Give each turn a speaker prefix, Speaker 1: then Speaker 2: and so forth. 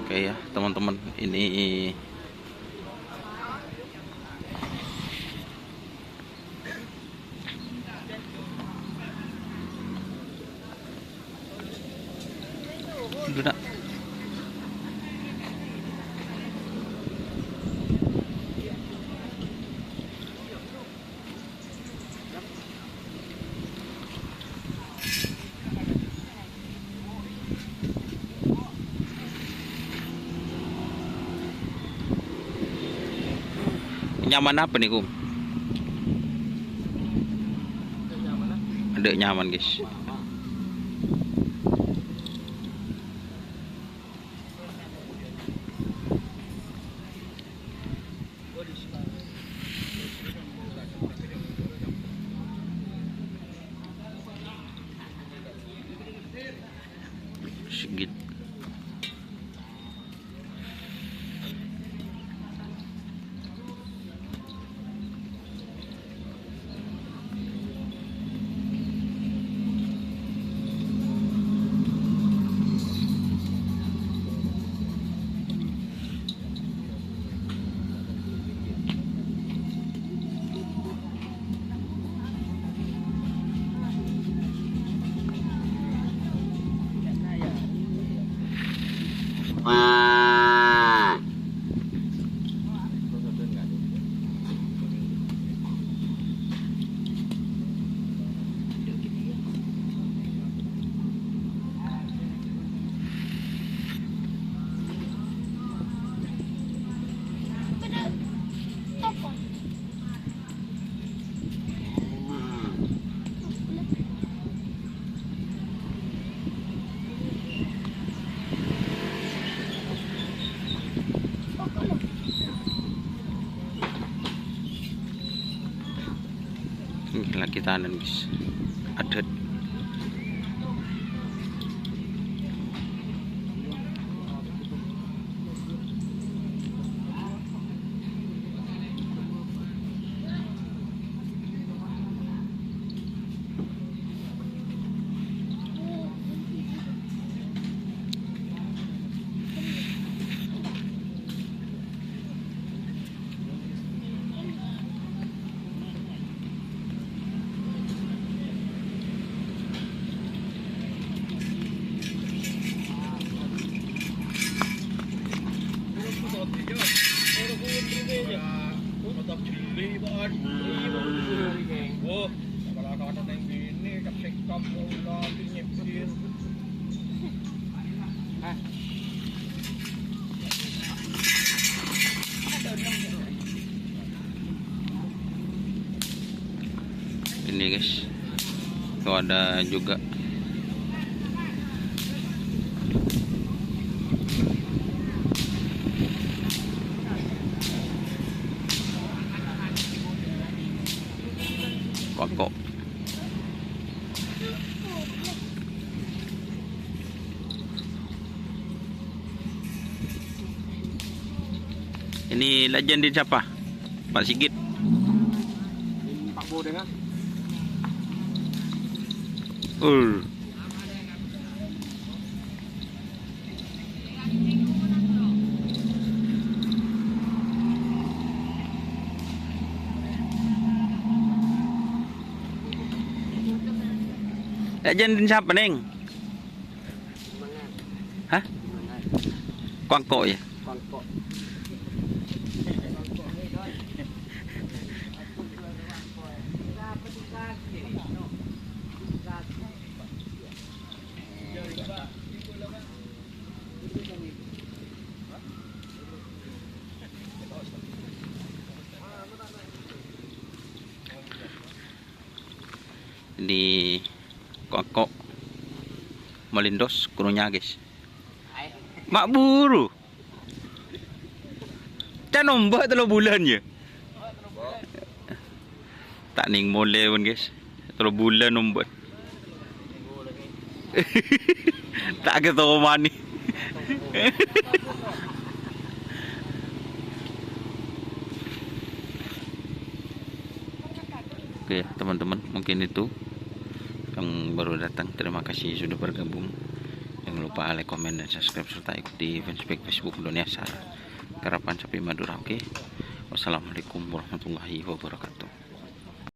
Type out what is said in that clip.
Speaker 1: Oke ya teman-teman, ini udah nyaman apa nih Kum? Ada nyaman guys. Segit. Lagi tanan guys, adat. Ini guys, tuh ada juga kok. Ini legend di siapa? Pak Sigit.
Speaker 2: Pak Bodeng kan?
Speaker 1: Legend di siapa neng? Hah? Kuangko ya?
Speaker 2: Kuangko.
Speaker 1: Di Kuangko Melindos kurunya guys. Mak buru. Can nombak 3 bulan je. Tak ning mole pun guys. 3 bulan nombak. Tak ke tahu mani. Oke teman-teman, mungkin itu yang baru datang. Terima kasih sudah bergabung. Jangan lupa like, komen, dan subscribe serta ikuti fanspage Facebook Indonesia Karapan Sapi Madura. Oke. Wassalamualaikum warahmatullahi wabarakatuh.